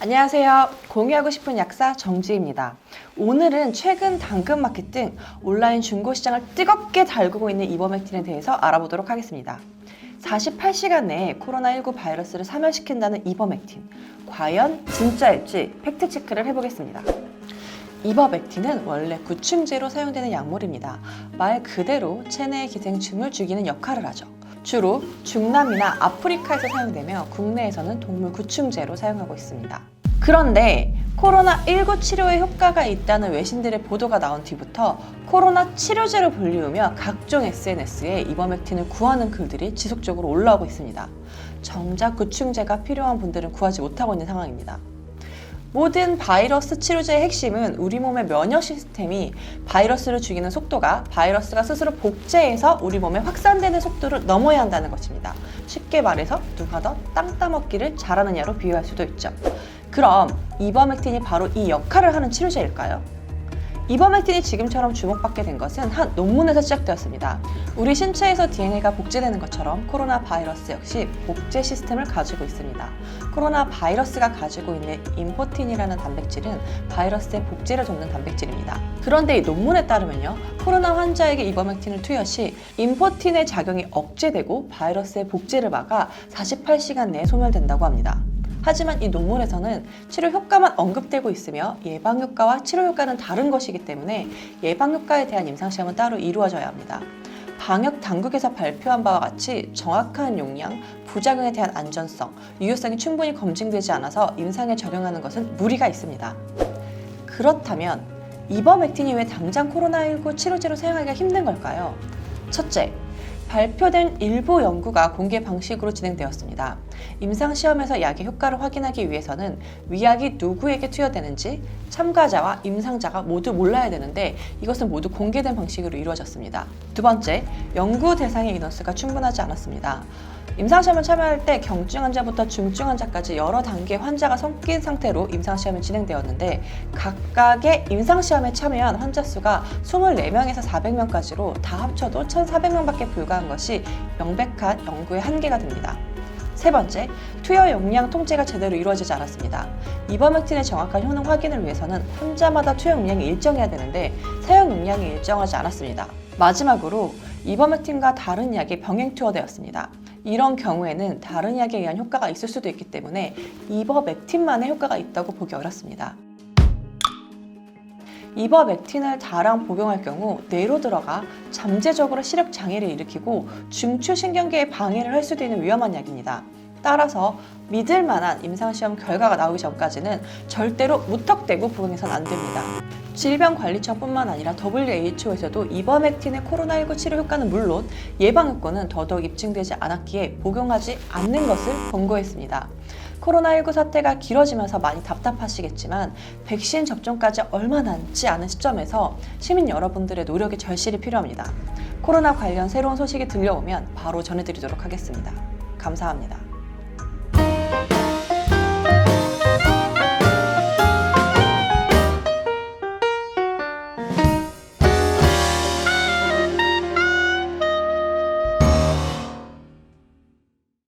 안녕하세요. 공유하고 싶은 약사 정지입니다. 오늘은 최근 당근마켓 등 온라인 중고시장을 뜨겁게 달구고 있는 이버맥틴에 대해서 알아보도록 하겠습니다. 48시간 내에 코로나19 바이러스를 사멸시킨다는 이버맥틴. 과연 진짜일지 팩트체크를 해보겠습니다. 이버맥틴은 원래 구충제로 사용되는 약물입니다. 말 그대로 체내의 기생충을 죽이는 역할을 하죠. 주로 중남미나 아프리카에서 사용되며 국내에서는 동물 구충제로 사용하고 있습니다. 그런데 코로나19 치료에 효과가 있다는 외신들의 보도가 나온 뒤부터 코로나 치료제로 불리우며 각종 SNS에 이버맥틴을 구하는 글들이 지속적으로 올라오고 있습니다. 정작 구충제가 필요한 분들은 구하지 못하고 있는 상황입니다. 모든 바이러스 치료제의 핵심은 우리 몸의 면역 시스템이 바이러스를 죽이는 속도가 바이러스가 스스로 복제해서 우리 몸에 확산되는 속도를 넘어야 한다는 것입니다. 쉽게 말해서 누가 더 땅 따먹기를 잘하느냐로 비유할 수도 있죠. 그럼 이버맥틴이 바로 이 역할을 하는 치료제일까요? 이버맥틴이 지금처럼 주목받게 된 것은 한 논문에서 시작되었습니다. 우리 신체에서 DNA가 복제되는 것처럼 코로나 바이러스 역시 복제 시스템을 가지고 있습니다. 코로나 바이러스가 가지고 있는 임포틴이라는 단백질은 바이러스의 복제를 돕는 단백질입니다. 그런데 이 논문에 따르면요, 코로나 환자에게 이버맥틴을 투여 시 임포틴의 작용이 억제되고 바이러스의 복제를 막아 48시간 내에 소멸된다고 합니다. 하지만 이 논문에서는 치료 효과만 언급되고 있으며 예방 효과와 치료 효과는 다른 것이기 때문에 예방 효과에 대한 임상시험은 따로 이루어져야 합니다. 방역 당국에서 발표한 바와 같이 정확한 용량, 부작용에 대한 안전성, 유효성이 충분히 검증되지 않아서 임상에 적용하는 것은 무리가 있습니다. 그렇다면 이버맥틴이 왜 당장 코로나19 치료제로 사용하기가 힘든 걸까요? 첫째, 발표된 일부 연구가 공개 방식으로 진행되었습니다. 임상시험에서 약의 효과를 확인하기 위해서는 위약이 누구에게 투여되는지 참가자와 임상자가 모두 몰라야 되는데 이것은 모두 공개된 방식으로 이루어졌습니다. 두 번째, 연구 대상의 인원수가 충분하지 않았습니다. 임상시험을 참여할 때 경증 환자부터 중증 환자까지 여러 단계의 환자가 섞인 상태로 임상시험이 진행되었는데 각각의 임상시험에 참여한 환자 수가 24명에서 400명까지로 다 합쳐도 1,400명밖에 불과한 것이 명백한 연구의 한계가 됩니다. 세 번째, 투여 용량 통제가 제대로 이루어지지 않았습니다. 이버맥틴의 정확한 효능 확인을 위해서는 환자마다 투여 용량이 일정해야 되는데 사용 용량이 일정하지 않았습니다. 마지막으로 이버맥틴과 다른 약이 병행 투여되었습니다. 이런 경우에는 다른 약에 의한 효과가 있을 수도 있기 때문에 이버맥틴만의 효과가 있다고 보기 어렵습니다. 이버맥틴을 다량 복용할 경우 뇌로 들어가 잠재적으로 시력 장애를 일으키고 중추신경계에 방해를 할 수도 있는 위험한 약입니다. 따라서 믿을 만한 임상시험 결과가 나오기 전까지는 절대로 무턱대고 복용해서는 안 됩니다. 질병관리청뿐만 아니라 WHO에서도 이버맥틴의 코로나19 치료 효과는 물론 예방 효과는 더더욱 입증되지 않았기에 복용하지 않는 것을 권고했습니다. 코로나19 사태가 길어지면서 많이 답답하시겠지만 백신 접종까지 얼마 남지 않은 시점에서 시민 여러분들의 노력이 절실히 필요합니다. 코로나 관련 새로운 소식이 들려오면 바로 전해드리도록 하겠습니다. 감사합니다.